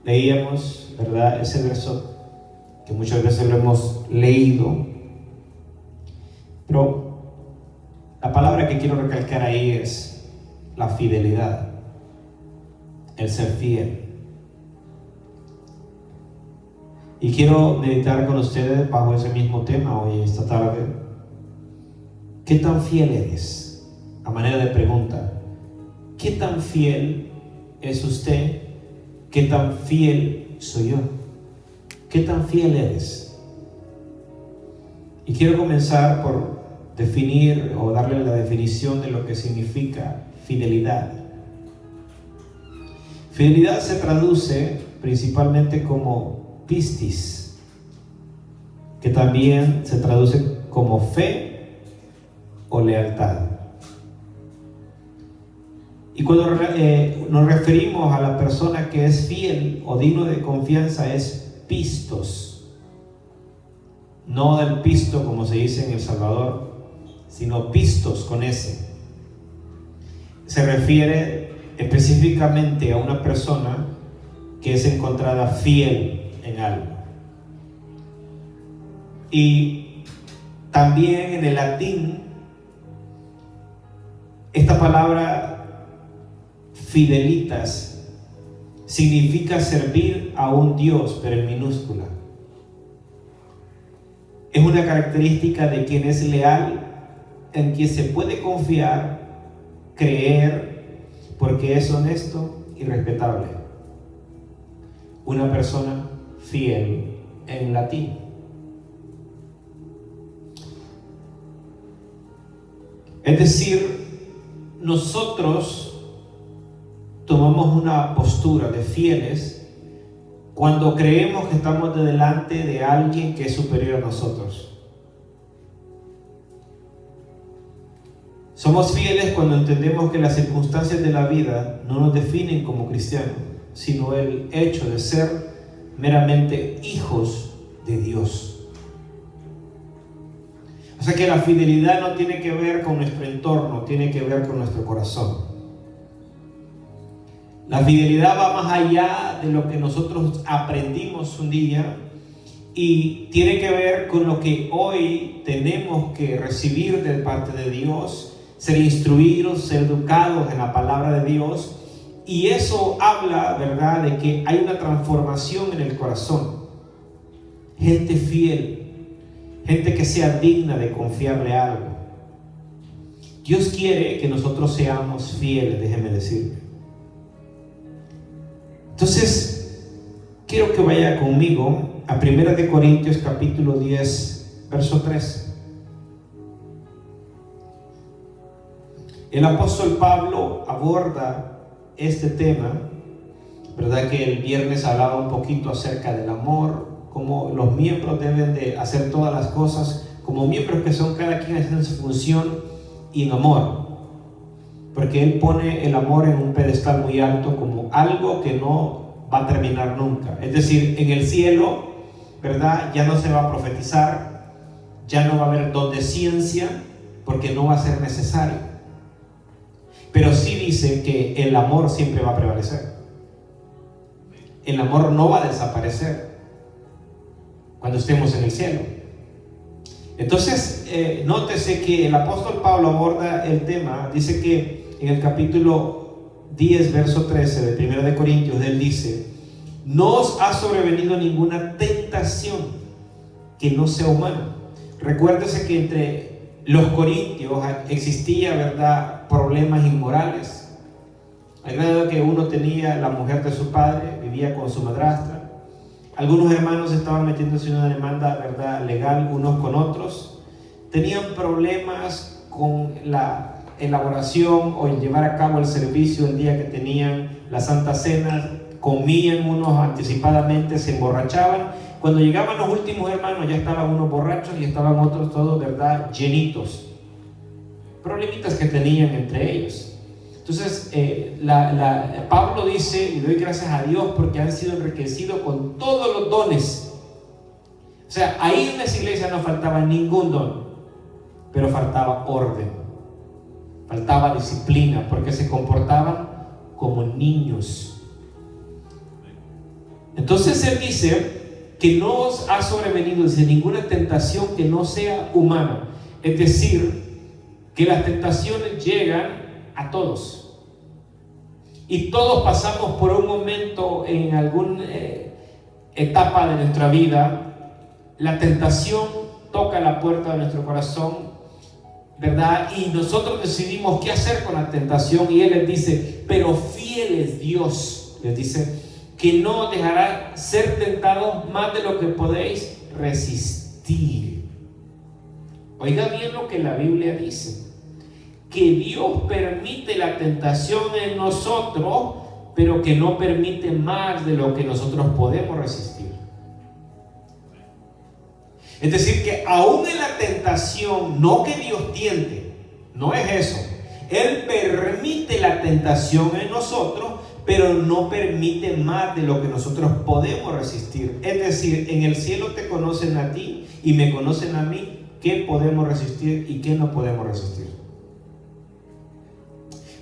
leíamos, ¿verdad?, ese verso que muchas veces lo hemos leído, pero la palabra que quiero recalcar ahí es la fidelidad, el ser fiel. Y quiero meditar con ustedes bajo ese mismo tema hoy, esta tarde. ¿Qué tan fiel eres? A manera de pregunta, ¿qué tan fiel es usted? ¿Qué tan fiel soy yo? ¿Qué tan fiel eres? Y quiero comenzar por definir o darle la definición de lo que significa fidelidad. Fidelidad se traduce principalmente como pistis, que también se traduce como fe o lealtad. Y cuando nos referimos a la persona que es fiel o digno de confianza, es pistos, no del pisto como se dice en El Salvador, sino pistos con S. Se refiere específicamente a una persona que es encontrada fiel en algo. Y también en el latín, esta palabra fidelitas significa servir a un Dios, pero en minúscula. Es una característica de quien es leal, en quien se puede confiar, creer, porque es honesto y respetable. Una persona fiel en latín. Es decir, nosotros tomamos una postura de fieles cuando creemos que estamos delante de alguien que es superior a nosotros. Somos fieles cuando entendemos que las circunstancias de la vida no nos definen como cristianos, sino el hecho de ser meramente hijos de Dios. O sea que la fidelidad no tiene que ver con nuestro entorno, tiene que ver con nuestro corazón. La fidelidad va más allá de lo que nosotros aprendimos un día y tiene que ver con lo que hoy tenemos que recibir de parte de Dios, ser instruidos, ser educados en la palabra de Dios. Y eso habla, ¿verdad?, de que hay una transformación en el corazón. Gente fiel, gente que sea digna de confiarle algo. Dios quiere que nosotros seamos fieles, déjeme decirle. Entonces, quiero que vaya conmigo a 1 Corintios capítulo 10, verso 3. El apóstol Pablo aborda este tema, ¿verdad? Que el viernes hablaba un poquito acerca del amor, cómo los miembros deben de hacer todas las cosas como miembros que son cada quien haciendo su función y en amor. Porque él pone el amor en un pedestal muy alto como algo que no va a terminar nunca. Es decir, en el cielo, ¿verdad?, ya no se va a profetizar, ya no va a haber don de ciencia, porque no va a ser necesario. Pero sí dice que el amor siempre va a prevalecer. El amor no va a desaparecer cuando estemos en el cielo. Entonces, nótese que el apóstol Pablo aborda el tema, dice que en el capítulo 10, verso 13 de 1 Corintios, él dice: no os ha sobrevenido ninguna tentación que no sea humana. Recuérdese que entre los corintios existía, ¿verdad?, problemas inmorales. Al grado que uno tenía la mujer de su padre, vivía con su madrastra. Algunos hermanos estaban metiéndose en una demanda, ¿verdad?, legal unos con otros. Tenían problemas con la elaboración o el llevar a cabo el servicio el día que tenían la Santa Cena. Comían unos anticipadamente, se emborrachaban. Cuando llegaban los últimos hermanos ya estaban unos borrachos y estaban otros todos, ¿verdad?, llenitos. Problemitas que tenían entre ellos. Entonces, Pablo dice, y doy gracias a Dios porque han sido enriquecidos con todos los dones. O sea, ahí en esa iglesia no faltaba ningún don, pero faltaba orden, faltaba disciplina, porque se comportaban como niños. Entonces Él dice que no os ha sobrevenido, dice, ninguna tentación que no sea humana. Es decir, que las tentaciones llegan a todos. Y todos pasamos por un momento en alguna etapa de nuestra vida. La tentación toca la puerta de nuestro corazón, ¿verdad? Y nosotros decidimos qué hacer con la tentación. Y Él les dice, pero fiel es Dios. Les dice que no dejará ser tentados más de lo que podéis resistir. Oiga bien lo que la Biblia dice. Que Dios permite la tentación en nosotros, pero que no permite más de lo que nosotros podemos resistir. Es decir, que aún en la tentación, no que Dios tiente, no es eso. Él permite la tentación en nosotros, pero no permite más de lo que nosotros podemos resistir. Es decir, en el cielo te conocen a ti y me conocen a mí, qué podemos resistir y qué no podemos resistir.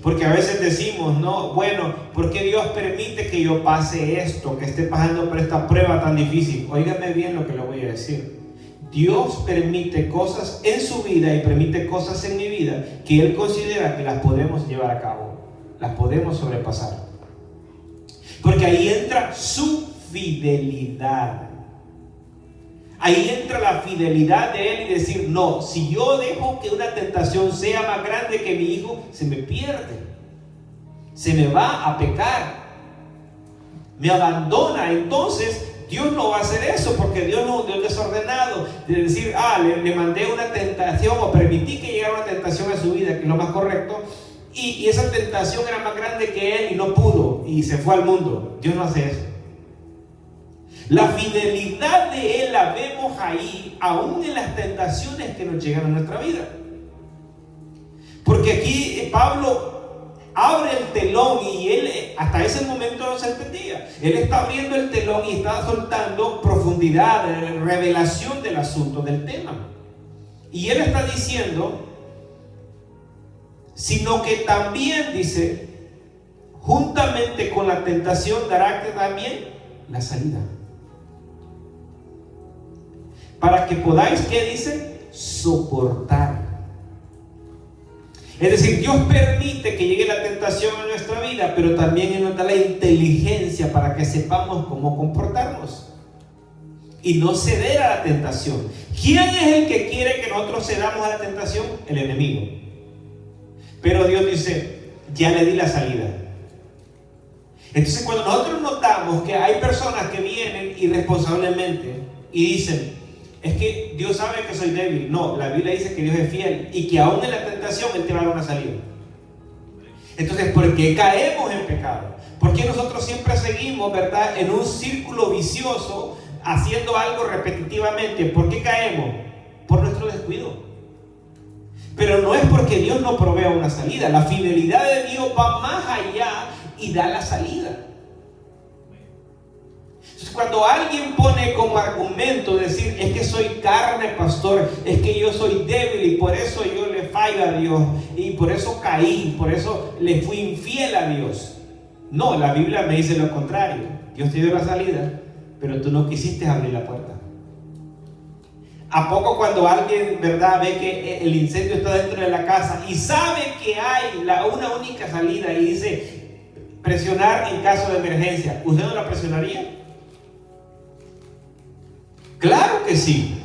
Porque a veces decimos, no, bueno, ¿por qué Dios permite que yo pase esto, que esté pasando por esta prueba tan difícil? Óigame bien lo que le voy a decir. Dios permite cosas en su vida y permite cosas en mi vida que Él considera que las podemos llevar a cabo, las podemos sobrepasar. Porque ahí entra su fidelidad. Ahí entra la fidelidad de Él y decir, no, si yo dejo que una tentación sea más grande que mi hijo, se me pierde, se me va a pecar, me abandona. Entonces Dios no va a hacer eso, porque Dios no es un Dios desordenado, de decir, le mandé una tentación o permití que llegara una tentación a su vida, que es lo más correcto, y esa tentación era más grande que Él y no pudo, y se fue al mundo. Dios no hace eso. La fidelidad de Él la vemos ahí, aún en las tentaciones que nos llegan a nuestra vida. Porque aquí Pablo abre el telón y él hasta ese momento no se entendía. Él está abriendo el telón y está soltando profundidad, revelación del asunto, del tema. Y él está diciendo, sino que también, dice, juntamente con la tentación dará que también la salida. Para que podáis, ¿qué dice? Soportar. Es decir, Dios permite que llegue la tentación a nuestra vida, pero también Él nos da la inteligencia para que sepamos cómo comportarnos y no ceder a la tentación. ¿Quién es el que quiere que nosotros cedamos a la tentación? El enemigo. Pero Dios dice, ya le di la salida. Entonces, cuando nosotros notamos que hay personas que vienen irresponsablemente y dicen, es que Dios sabe que soy débil. No, la Biblia dice que Dios es fiel y que aún en la tentación Él te va a dar una salida. Entonces, ¿por qué caemos en pecado? ¿Por qué nosotros siempre seguimos, verdad, en un círculo vicioso, haciendo algo repetitivamente? ¿Por qué caemos? Por nuestro descuido. Pero no es porque Dios no provea una salida. La fidelidad de Dios va más allá y da la salida. Entonces, cuando alguien pone como argumento decir, es que soy carne, pastor, es que yo soy débil y por eso yo le fallo a Dios y por eso caí, por eso le fui infiel a Dios. No, la Biblia me dice lo contrario. Dios te dio la salida, pero tú no quisiste abrir la puerta. ¿A poco cuando alguien, verdad, ve que el incendio está dentro de la casa y sabe que hay una única salida y dice presionar en caso de emergencia, usted no la presionaría? Claro que sí.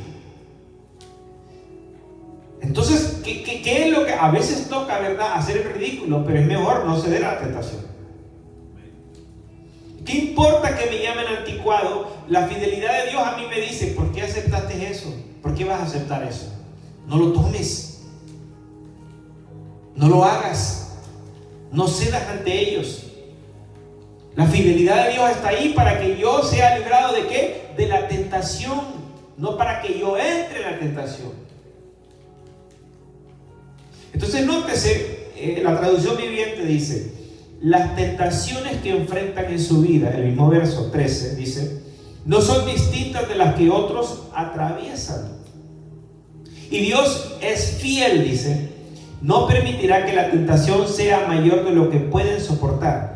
Entonces, ¿qué es lo que a veces toca, verdad? Hacer el ridículo, pero es mejor no ceder a la tentación. ¿Qué importa que me llamen anticuado? La fidelidad de Dios a mí me dice, ¿por qué aceptaste eso? ¿Por qué vas a aceptar eso? No lo tomes. No lo hagas. No cedas ante ellos. La fidelidad de Dios está ahí para que yo sea librado ¿de qué? De la tentación, no para que yo entre en la tentación. Entonces nótese, la traducción viviente dice, las tentaciones que enfrentan en su vida, el mismo verso 13 dice, no son distintas de las que otros atraviesan. Y Dios es fiel, dice, no permitirá que la tentación sea mayor de lo que pueden soportar.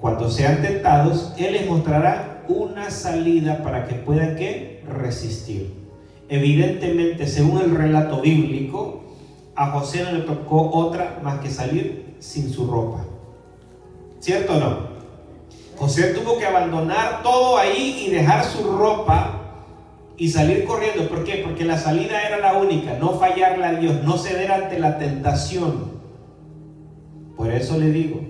Cuando sean tentados, Él les mostrará buscar una salida para que puedan ¿qué? Resistir. Evidentemente, según el relato bíblico, a José no le tocó otra más que salir sin su ropa. ¿Cierto o no? José tuvo que abandonar todo ahí y dejar su ropa y salir corriendo. ¿Por qué? Porque la salida era la única, no fallarle a Dios, no ceder ante la tentación. Por eso le digo,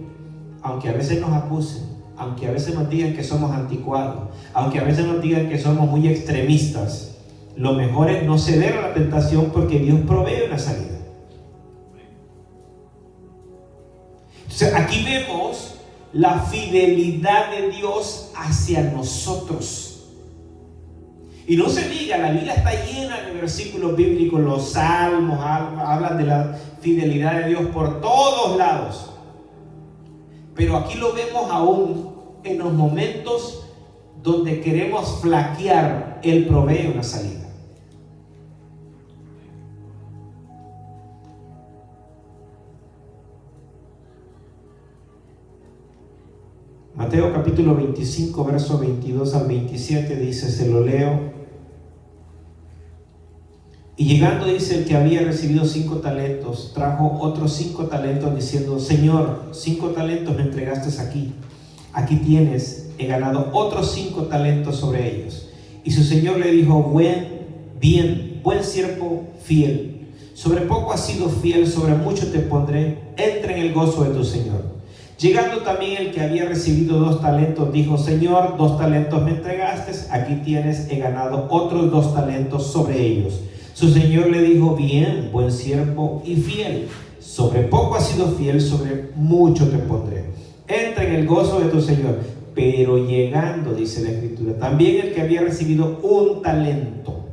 aunque a veces nos acusen, aunque a veces nos digan que somos anticuados, aunque a veces nos digan que somos muy extremistas, lo mejor es no ceder a la tentación, porque Dios provee una salida. Entonces aquí vemos la fidelidad de Dios hacia nosotros. Y no se diga, la Biblia está llena de versículos bíblicos, los salmos hablan de la fidelidad de Dios por todos lados. Pero aquí lo vemos aún en los momentos donde queremos flaquear, Él provee una salida. Mateo capítulo 25, versos 22 al 27 dice, se lo leo. Y llegando, dice, el que había recibido 5 talentos, trajo otros 5 talentos diciendo, Señor, 5 talentos me entregaste aquí. Aquí tienes, he ganado otros 5 talentos sobre ellos. Y su Señor le dijo, buen siervo fiel. Sobre poco has sido fiel, sobre mucho te pondré. Entra en el gozo de tu Señor. Llegando también el que había recibido 2 talentos, dijo, Señor, 2 talentos me entregaste, aquí tienes, he ganado otros 2 talentos sobre ellos. Su Señor le dijo, bien, buen siervo y fiel, sobre poco has sido fiel, sobre mucho te pondré. Entra en el gozo de tu Señor. Pero llegando, dice la Escritura, también el que había recibido 1 talento.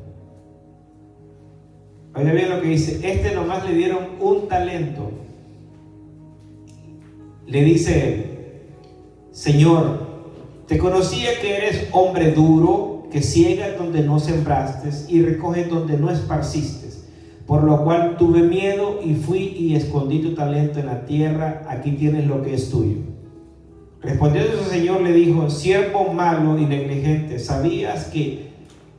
Oiga bien lo que dice, nomás le dieron 1 talento. Le dice él, Señor, te conocía que eres hombre duro, que ciegas donde no sembraste y recoges donde no esparciste, por lo cual tuve miedo y fui y escondí tu talento en la tierra, aquí tienes lo que es tuyo. Respondiendo su Señor le dijo, siervo malo y negligente, sabías que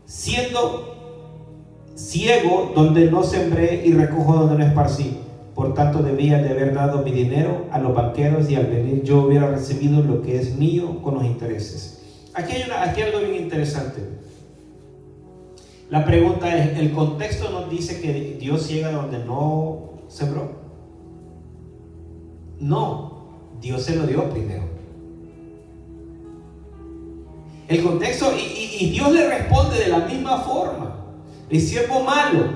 siendo ciego donde no sembré y recojo donde no esparcí, por tanto debía de haber dado mi dinero a los banqueros y al venir yo hubiera recibido lo que es mío con los intereses. Aquí hay algo bien interesante. La pregunta es, ¿el contexto nos dice que Dios ciega donde no sembró? No, Dios se lo dio primero. El contexto, y Dios le responde de la misma forma. El siervo malo,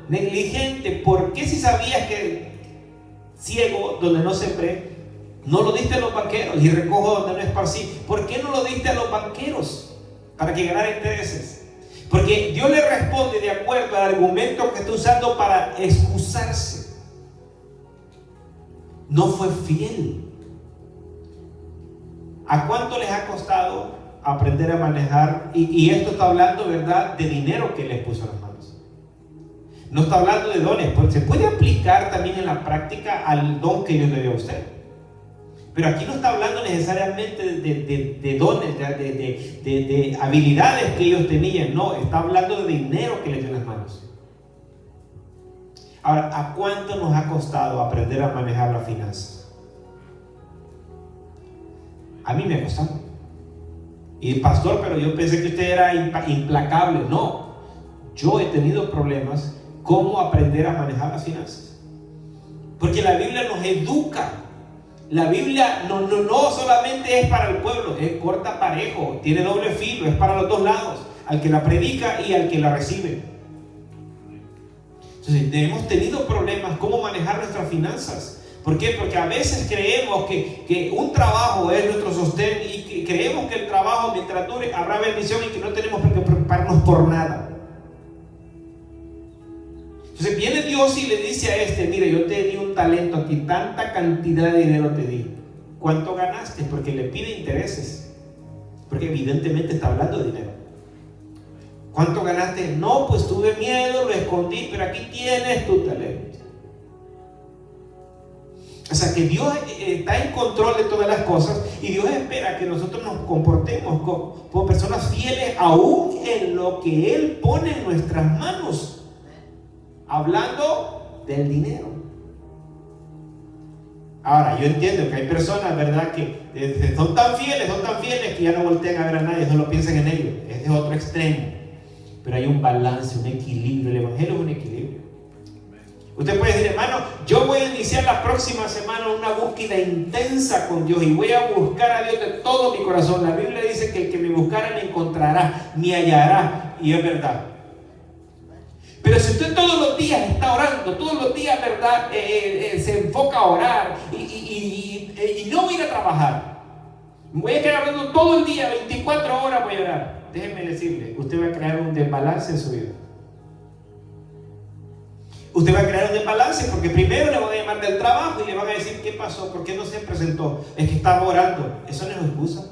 negligente, ¿por qué si sabías que ciego donde no sembré, no lo diste a los banqueros y recojo donde no esparcí? ¿Por qué no lo diste a los banqueros para que ganara intereses? Porque Dios le responde de acuerdo al argumento que está usando para excusarse. No fue fiel. ¿A cuánto les ha costado aprender a manejar? Y esto está hablando, ¿verdad?, de dinero que les puso en las manos. No está hablando de dones, porque se puede aplicar también en la práctica al don que Dios le dio a usted. Pero aquí no está hablando necesariamente de dones, de habilidades que ellos tenían. No, está hablando de dinero que les dio en las manos. Ahora, ¿a cuánto nos ha costado aprender a manejar las finanzas? A mí me ha costado. Y pastor, pero yo pensé que usted era implacable. No, yo he tenido problemas. ¿Cómo aprender a manejar las finanzas? Porque la Biblia nos educa. La Biblia no solamente es para el pueblo, es corta parejo, tiene doble filo, es para los dos lados, al que la predica y al que la recibe. Entonces, hemos tenido problemas cómo manejar nuestras finanzas. ¿Por qué? Porque a veces creemos que un trabajo es nuestro sostén y que creemos que el trabajo, mientras dure, habrá bendición y que no tenemos que preocuparnos por nada. Entonces viene Dios y le dice a mire, yo te di un talento aquí, tanta cantidad de dinero te di. ¿Cuánto ganaste? Porque le pide intereses. Porque evidentemente está hablando de dinero. ¿Cuánto ganaste? No, pues tuve miedo, lo escondí, pero aquí tienes tu talento. O sea que Dios está en control de todas las cosas y Dios espera que nosotros nos comportemos como personas fieles aún en lo que Él pone en nuestras manos. Hablando del dinero. Ahora, yo entiendo que hay personas, ¿verdad?, que son tan fieles que ya no voltean a ver a nadie, solo piensan en ellos. Ese es otro extremo. Pero hay un balance, un equilibrio. El Evangelio es un equilibrio. Usted puede decir, hermano, yo voy a iniciar la próxima semana una búsqueda intensa con Dios y voy a buscar a Dios de todo mi corazón. La Biblia dice que el que me buscara me encontrará, me hallará, y es verdad. Pero si usted todos los días está orando, todos los días, ¿verdad?, se enfoca a orar y no voy a ir a trabajar, voy a quedar orando todo el día, 24 horas voy a orar, déjeme decirle, usted va a crear un desbalance en su vida. Usted va a crear un desbalance porque primero le van a llamar del trabajo y le van a decir, ¿qué pasó? ¿Por qué no se presentó? Es que estaba orando. Eso no es excusa.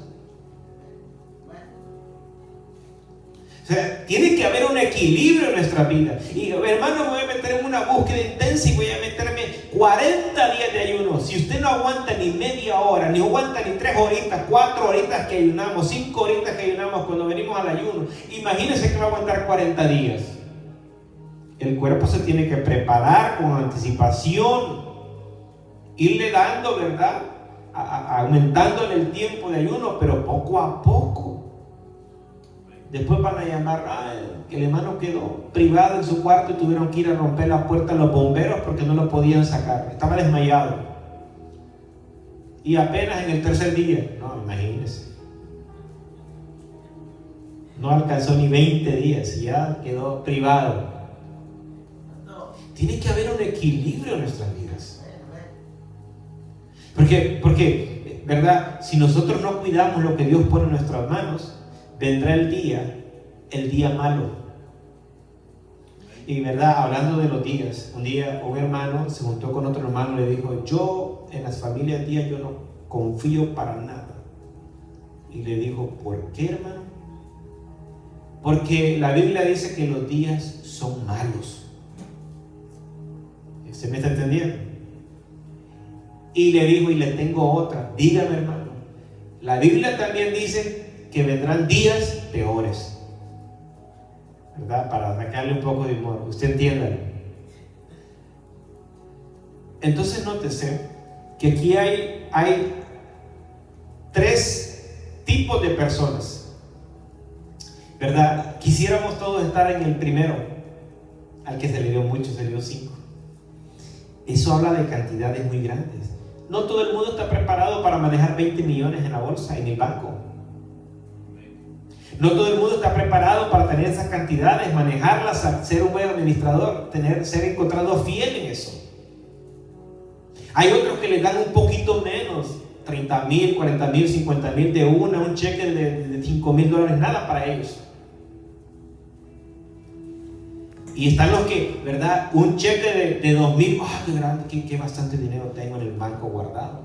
O sea, tiene que haber un equilibrio en nuestra vida. Y hermano, me voy a meter en una búsqueda intensa y voy a meterme 40 días de ayuno. Si usted no aguanta ni media hora, ni aguanta ni 3 horitas, 4 horitas que ayunamos, 5 horitas que ayunamos cuando venimos al ayuno, imagínese que va a aguantar 40 días. El cuerpo se tiene que preparar con anticipación, irle dando, ¿verdad?, aumentándole el tiempo de ayuno, pero poco a poco. Después van a llamar, que el hermano quedó privado en su cuarto y tuvieron que ir a romper la puerta a los bomberos porque no lo podían sacar, estaba desmayado. Y apenas en el 3er día, no, imagínense, no alcanzó ni 20 días y ya quedó privado. Tiene que haber un equilibrio en nuestras vidas. Porque, ¿verdad?, si nosotros no cuidamos lo que Dios pone en nuestras manos, vendrá el día malo. Y, ¿verdad?, hablando de los días, un día un hermano se juntó con otro hermano y le dijo, yo en las familias días yo no confío para nada. Y le dijo, ¿por qué, hermano? Porque la Biblia dice que los días son malos. ¿Se me está entendiendo? Y le dijo, y le tengo otra, dígame, hermano, la Biblia también dice que vendrán días peores, ¿verdad? Para sacarle un poco de humor, usted entiéndalo. Entonces nótese que aquí hay 3 tipos de personas, ¿verdad? Quisiéramos todos estar en el primero, al que se le dio mucho, se le dio 5. Eso habla de cantidades muy grandes. No todo el mundo está preparado para manejar 20 millones en la bolsa, en el banco. No todo el mundo está preparado para tener esas cantidades, manejarlas, ser un buen administrador, ser encontrado fiel en eso. Hay otros que les dan un poquito menos, 30,000, 40,000, 50,000 de un cheque de $5,000, nada para ellos. Y están los que, ¿verdad?, un cheque de 2,000, qué grande, qué bastante dinero tengo en el banco guardado.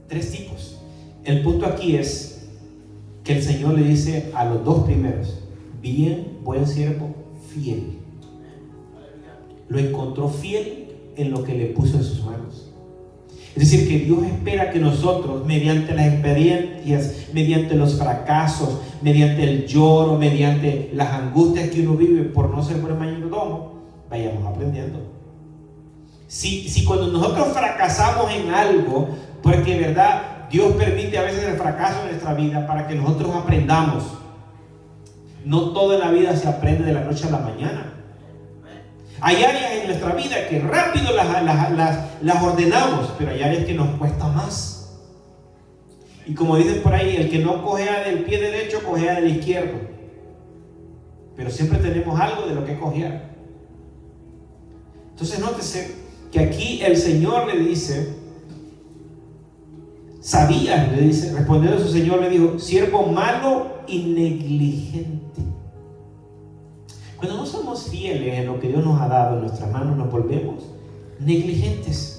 3 tipos. El punto aquí es que el Señor le dice a los 2 primeros, bien, buen siervo, fiel. Lo encontró fiel en lo que le puso en sus manos. Es decir, que Dios espera que nosotros, mediante las experiencias, mediante los fracasos, mediante el lloro, mediante las angustias que uno vive por no ser buen mayordomo, vayamos aprendiendo. Si cuando nosotros fracasamos en algo, porque, ¿verdad?, Dios permite a veces el fracaso en nuestra vida para que nosotros aprendamos. No todo en la vida se aprende de la noche a la mañana. Hay áreas en nuestra vida que rápido las ordenamos, pero hay áreas que nos cuesta más. Y como dicen por ahí, el que no cojea del pie derecho, cojea del izquierdo. Pero siempre tenemos algo de lo que cojear. Entonces nótese que aquí el Señor le dice, ¿sabías? Le dice, respondiendo a su Señor, le dijo, siervo malo y negligente. Cuando no somos fieles en lo que Dios nos ha dado en nuestras manos, nos volvemos negligentes.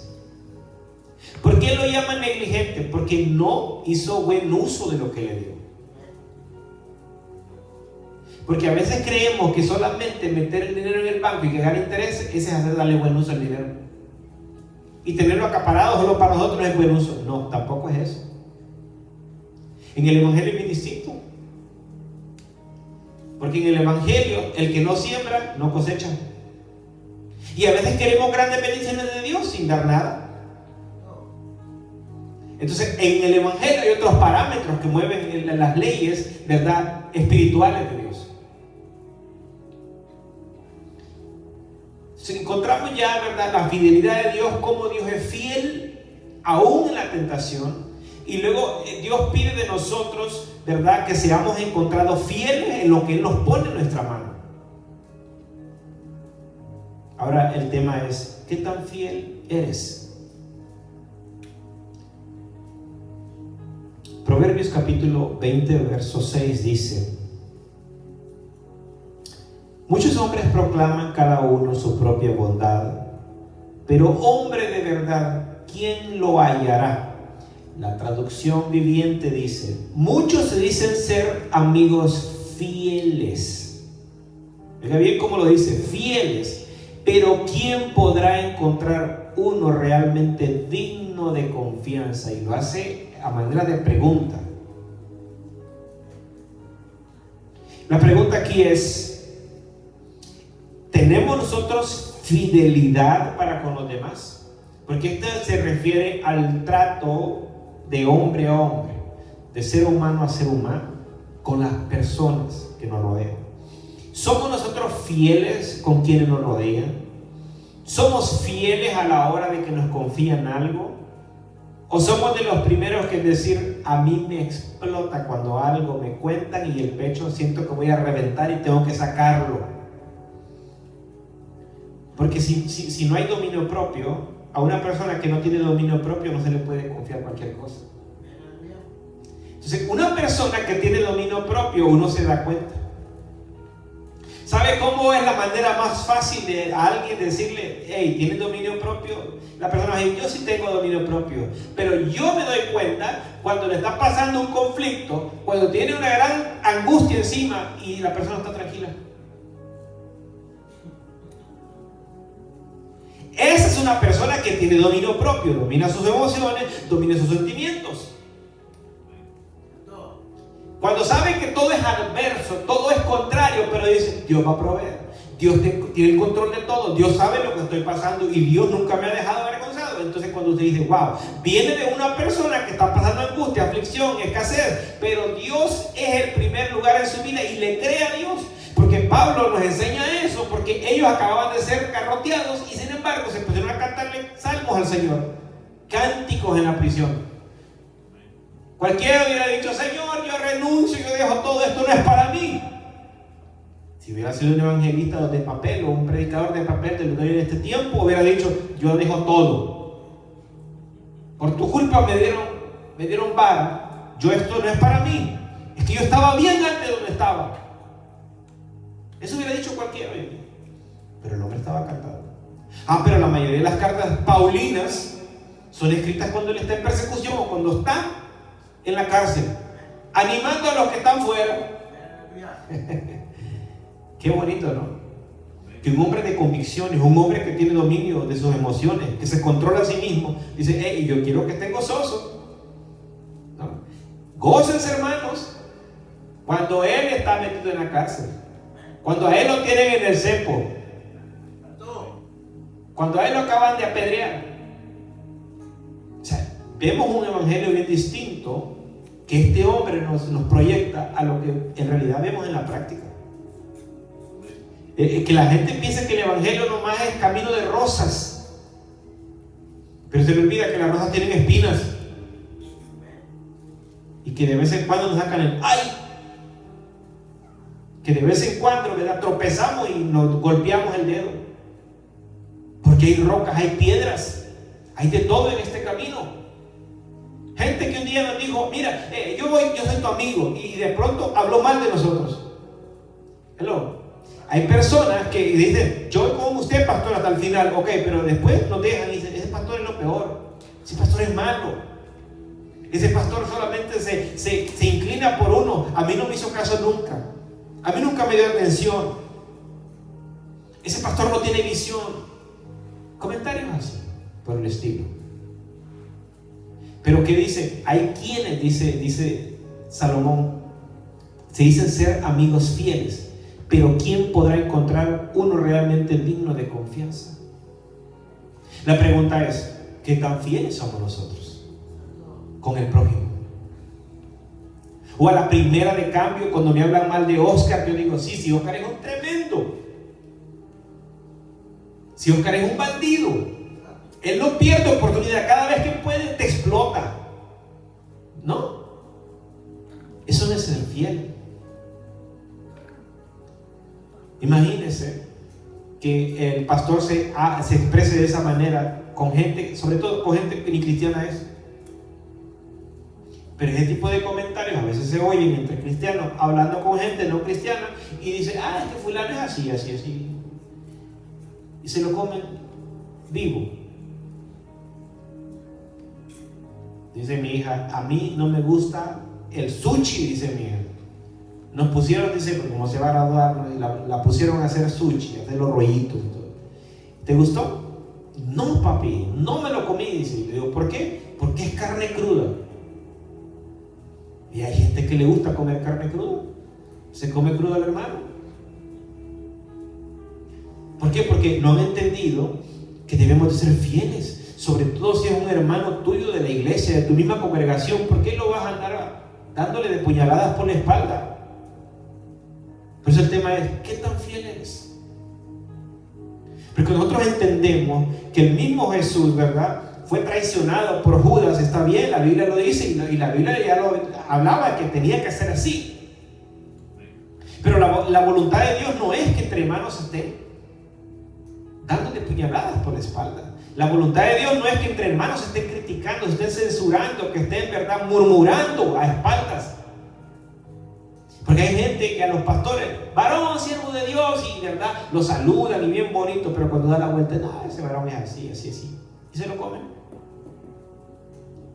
¿Por qué lo llaman negligente? Porque no hizo buen uso de lo que le dio. Porque a veces creemos que solamente meter el dinero en el banco y que gane interés, ese es hacer darle buen uso al dinero. y tenerlo acaparado solo para nosotros es buen uso. No, tampoco es eso. En el Evangelio es bien distinto. Porque en el Evangelio, el que no siembra, no cosecha. Y a veces queremos grandes bendiciones de Dios sin dar nada. Entonces, en el Evangelio hay otros parámetros que mueven las leyes, ¿verdad?, espirituales de Dios. Si encontramos ya, ¿verdad?, la fidelidad de Dios, cómo Dios es fiel aún en la tentación. Y luego Dios pide de nosotros, ¿verdad?, que seamos encontrados fieles en lo que Él nos pone en nuestra mano. Ahora el tema es, ¿qué tan fiel eres? Proverbios capítulo 20, verso 6 dice: muchos hombres proclaman cada uno su propia bondad, pero hombre de verdad, ¿quién lo hallará? La traducción viviente dice: muchos se dicen ser amigos fieles. Oiga bien cómo lo dice, fieles. Pero ¿quién podrá encontrar uno realmente digno de confianza? Y lo hace a manera de pregunta. La pregunta aquí es: ¿tenemos nosotros fidelidad para con los demás? Porque esto se refiere al trato de hombre a hombre, de ser humano a ser humano, con las personas que nos rodean. ¿Somos nosotros fieles con quienes nos rodean? ¿Somos fieles a la hora de que nos confían algo? ¿O somos de los primeros que decir, a mí me explota cuando algo me cuentan y el pecho siento que voy a reventar y tengo que sacarlo? Porque si no hay dominio propio, a una persona que no tiene dominio propio no se le puede confiar cualquier cosa. Entonces, una persona que tiene dominio propio, uno se da cuenta. ¿Sabe cómo es la manera más fácil de a alguien decirle, hey, ¿tienes dominio propio? La persona dice, yo sí tengo dominio propio, pero yo me doy cuenta cuando le está pasando un conflicto, cuando tiene una gran angustia encima y la persona está tranquila. Esa es una persona que tiene dominio propio, domina sus emociones, domina sus sentimientos. Cuando sabe que todo es adverso, todo es contrario, pero dice, Dios va a proveer. Dios tiene el control de todo. Dios sabe lo que estoy pasando y Dios nunca me ha dejado avergonzado. Entonces cuando usted dice, wow, viene de una persona que está pasando angustia, aflicción, escasez, pero Dios es el primer lugar en su vida y le cree a Dios. Porque Pablo nos enseña eso, porque ellos acababan de ser garroteados y sin embargo se pusieron a cantarle salmos al Señor, cánticos en la prisión. Cualquiera hubiera dicho, Señor, yo renuncio, yo dejo todo, esto no es para mí. Si hubiera sido un evangelista de papel o un predicador de papel de lo que hay en este tiempo, hubiera dicho, yo dejo todo. Por tu culpa me dieron vara, esto no es para mí. Es que yo estaba bien antes de donde estaba. Eso hubiera dicho cualquiera. Pero el hombre estaba cantando. Pero la mayoría de las cartas paulinas son escritas cuando él está en persecución o cuando está en la cárcel, animando a los que están fuera. Qué bonito, ¿no? Que un hombre de convicciones, un hombre que tiene dominio de sus emociones, que se controla a sí mismo, dice, hey, yo quiero que estén gozosos, ¿no? Gócense, hermanos, cuando él está metido en la cárcel, cuando a él lo tienen en el cepo, cuando a él lo acaban de apedrear. O sea, vemos un evangelio bien distinto que este hombre nos proyecta a lo que en realidad vemos en la práctica. Que la gente piensa que el evangelio nomás es camino de rosas, pero se le olvida que las rosas tienen espinas y que de vez en cuando nos sacan el ¡ay! Que de vez en cuando, ¿verdad?, tropezamos y nos golpeamos el dedo, porque hay rocas, hay piedras, hay de todo en este camino. Gente que un día nos dijo, mira, yo soy tu amigo, y de pronto habló mal de nosotros. Hello. Hay personas que dicen, yo voy con usted, pastor, hasta el final, ok, pero después nos dejan y dicen, ese pastor es lo peor, ese pastor es malo, ese pastor solamente se inclina por uno, a mí no me hizo caso nunca, a mí nunca me dio atención, ese pastor no tiene visión. Comentarios así. por el estilo. Pero ¿qué dice? Hay quienes, dice Salomón, se dicen ser amigos fieles, pero ¿quién podrá encontrar uno realmente digno de confianza? La pregunta es, ¿qué tan fieles somos nosotros con el prójimo? O a la primera de cambio, cuando me hablan mal de Oscar, yo digo, sí, Oscar es un tremendo. Si Oscar es un bandido, él no pierde oportunidad, cada vez que puede te explota. No, eso no es ser fiel. Imagínense que el pastor se exprese de esa manera con gente, sobre todo con gente que ni cristiana es. Pero ese tipo de comentarios a veces se oyen entre cristianos hablando con gente no cristiana y dice, es que fulano es así. Y se lo comen vivo. Dice mi hija, a mí no me gusta el sushi, dice mi hija. Nos pusieron, dice, porque como se va a graduar, ¿no? la pusieron a hacer sushi, a hacer los rollitos y todo. ¿Te gustó? No, papi, no me lo comí, dice. Y le digo, ¿por qué? Porque es carne cruda. Y hay gente que le gusta comer carne cruda. ¿Se come cruda el hermano? ¿Por qué? Porque no han entendido que debemos de ser fieles, sobre todo si es un hermano tuyo de la iglesia, de tu misma congregación. ¿Por qué lo vas a andar dándole de puñaladas por la espalda? Por eso el tema es, ¿qué tan fiel eres? Porque nosotros entendemos que el mismo Jesús, ¿verdad?, fue traicionado por Judas. Está bien, la Biblia lo dice, y la Biblia ya lo hablaba que tenía que ser así. Pero la voluntad de Dios no es que entre hermanos estén dándole puñaladas por la espalda. La voluntad de Dios no es que entre hermanos estén criticando, estén censurando, que estén, ¿verdad?, murmurando a espaldas. Porque hay gente que a los pastores, varón, siervo de Dios, y verdad, lo saludan y bien bonito, pero cuando da la vuelta, no, ese varón es así, y se lo comen.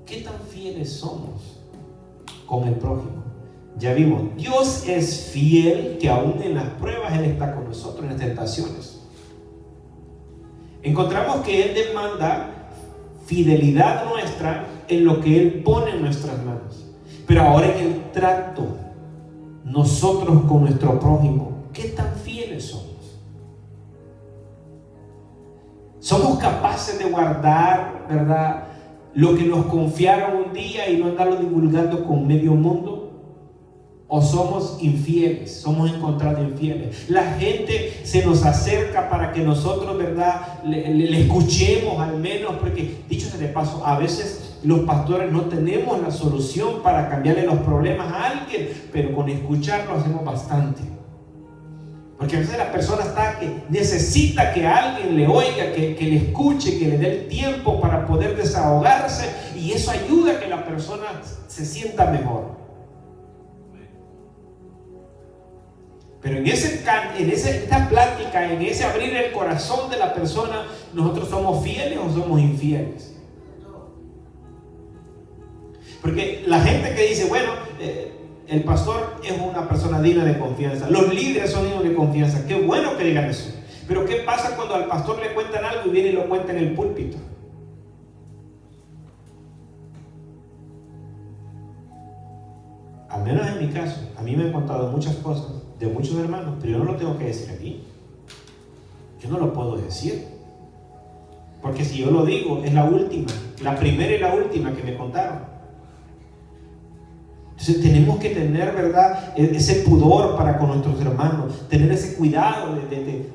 ¿Qué tan fieles somos con el prójimo? Ya vimos, Dios es fiel, que aún en las pruebas Él está con nosotros, en las tentaciones. Encontramos que Él demanda fidelidad nuestra en lo que Él pone en nuestras manos. Pero ahora en el trato, nosotros con nuestro prójimo, ¿qué tan fieles somos? ¿Somos capaces de guardar, verdad, lo que nos confiaron un día y no andarlo divulgando con medio mundo? ¿O somos infieles? Somos encontrados infieles. La gente se nos acerca para que nosotros, verdad, le escuchemos al menos, porque dicho sea de paso, a veces los pastores no tenemos la solución para cambiarle los problemas a alguien, pero con escucharlo hacemos bastante. Porque a veces la persona está que necesita que alguien le oiga, que le escuche, que le dé el tiempo para poder desahogarse, y eso ayuda a que la persona se sienta mejor. Pero en esta plática, en ese abrir el corazón de la persona, ¿nosotros somos fieles o somos infieles? Porque la gente que dice, bueno, el pastor es una persona digna de confianza, los líderes son dignos de confianza, qué bueno que digan eso. Pero ¿qué pasa cuando al pastor le cuentan algo y viene y lo cuenta en el púlpito? Al menos en mi caso, a mí me han contado muchas cosas de muchos hermanos, pero yo no lo tengo que decir aquí. Yo no lo puedo decir, porque si yo lo digo, es la última, la primera y la última que me contaron. Entonces tenemos que tener, verdad, ese pudor para con nuestros hermanos, tener ese cuidado de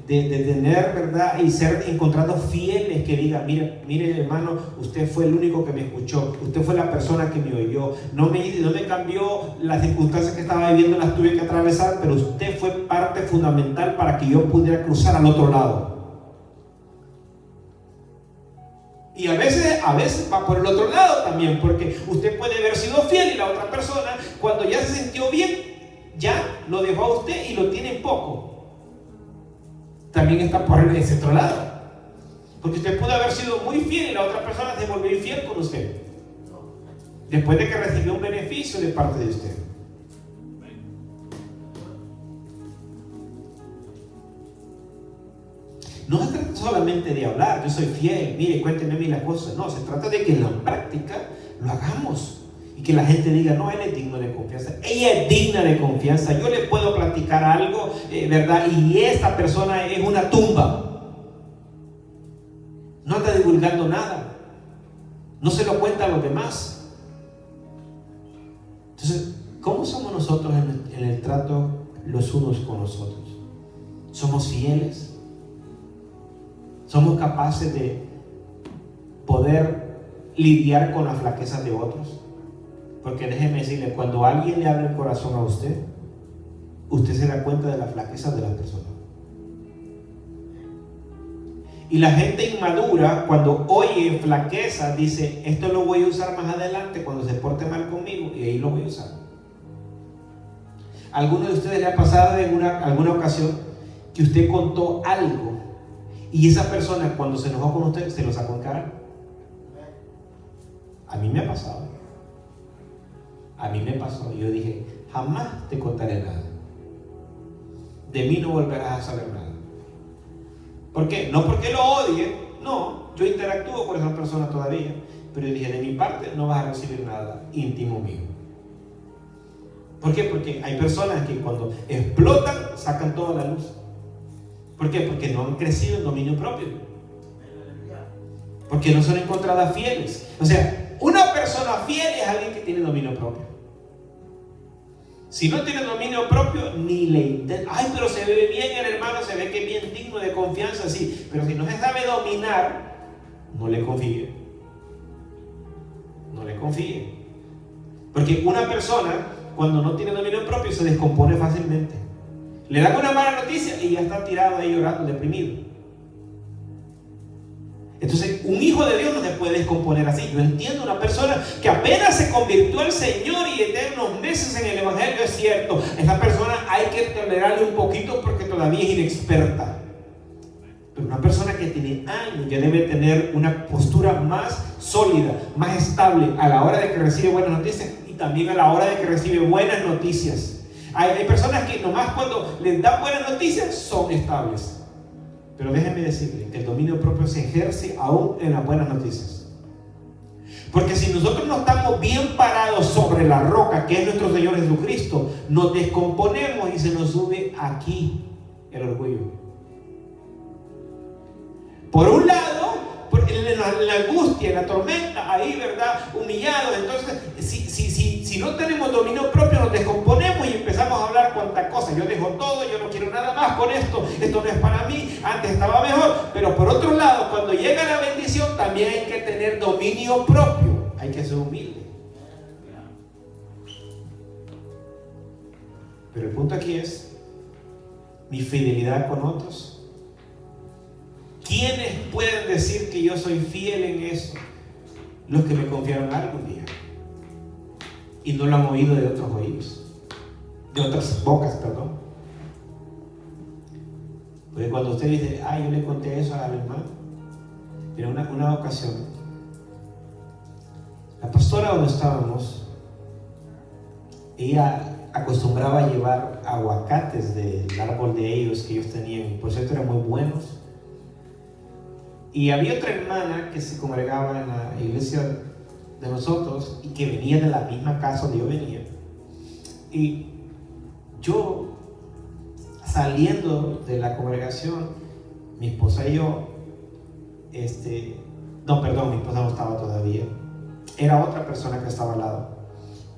tener, verdad, y ser encontrando fieles que digan, mire hermano, usted fue el único que me escuchó, usted fue la persona que me oyó, no me cambió las circunstancias que estaba viviendo, las tuve que atravesar, pero usted fue parte fundamental para que yo pudiera cruzar al otro lado. Y a veces va por el otro lado también, porque usted puede haber sido fiel y la otra persona, cuando ya se sintió bien, ya lo dejó a usted y lo tiene en poco. También está por ese otro lado. Porque usted puede haber sido muy fiel y la otra persona se volvió infiel con usted, después de que recibió un beneficio de parte de usted. No se solamente de hablar, yo soy fiel, mire, cuéntenme a mí las cosas. No, se trata de que en la práctica lo hagamos. Y que la gente diga, no, él es digno de confianza, ella es digna de confianza, yo le puedo platicar algo, ¿verdad? Y esta persona es una tumba. No anda divulgando nada. No se lo cuenta a los demás. Entonces, ¿cómo somos nosotros en el trato los unos con los otros? ¿Somos fieles? ¿Somos capaces de poder lidiar con las flaquezas de otros? Porque déjeme decirle, cuando alguien le abre el corazón a usted, usted se da cuenta de las flaquezas de la persona. Y la gente inmadura, cuando oye flaqueza, dice, esto lo voy a usar más adelante cuando se porte mal conmigo, y ahí lo voy a usar. ¿A alguno de ustedes le ha pasado en alguna ocasión que usted contó algo y esa persona cuando se enojó con usted se lo sacó en cara? A mí me ha pasado. A mí me pasó. Yo dije, jamás te contaré nada. De mí no volverás a saber nada. ¿Por qué? No porque lo odie, no. Yo interactúo con esa persona todavía. Pero yo dije, de mi parte no vas a recibir nada íntimo mío. ¿Por qué? Porque hay personas que cuando explotan, sacan toda la luz. ¿Por qué? Porque no han crecido en dominio propio. Porque no son encontradas fieles. O sea, una persona fiel es alguien que tiene dominio propio. Si no tiene dominio propio, ni le intenta. Ay, pero se ve bien el hermano, se ve que es bien digno de confianza, sí. Pero si no se sabe dominar, no le confíe. No le confíe. Porque una persona, cuando no tiene dominio propio, se descompone fácilmente. Le dan una mala noticia y ya está tirado ahí llorando, deprimido. Entonces, un hijo de Dios no se puede descomponer así. Yo entiendo una persona que apenas se convirtió al Señor y tiene unos meses en el Evangelio, es cierto. Esa persona hay que tolerarle un poquito porque todavía es inexperta. Pero una persona que tiene años ya debe tener una postura más sólida, más estable a la hora de que recibe buenas noticias y también a la hora de que recibe buenas noticias. Hay personas que nomás cuando les dan buenas noticias son estables. Pero déjenme decirle que el dominio propio se ejerce aún en las buenas noticias. Porque si nosotros no estamos bien parados sobre la roca, que es nuestro Señor Jesucristo, nos descomponemos y se nos sube aquí el orgullo. Por un lado, en la angustia, en la tormenta, ahí, ¿verdad? Humillados. Entonces, si no tenemos dominio propio, nos descomponemos y empezamos a hablar cuanta cosa. Yo dejo todo, yo no quiero nada más con esto no es para mí, antes estaba mejor. Pero por otro lado, cuando llega la bendición, también hay que tener dominio propio. Hay que ser humilde. Pero el punto aquí es mi fidelidad con otros. ¿Quiénes pueden decir que yo soy fiel en eso? Los que me confiaron algún día y no lo han oído de otros oídos, de otras bocas, perdón. Porque cuando usted dice, yo le conté eso al hermano, en una ocasión, la pastora donde estábamos, ella acostumbraba a llevar aguacates del árbol de ellos que ellos tenían, por cierto eran muy buenos. Y había otra hermana que se congregaba en la iglesia de nosotros y que venía de la misma casa donde yo venía. Y yo, saliendo de la congregación, mi esposa y yo, mi esposa no estaba todavía, era otra persona que estaba al lado.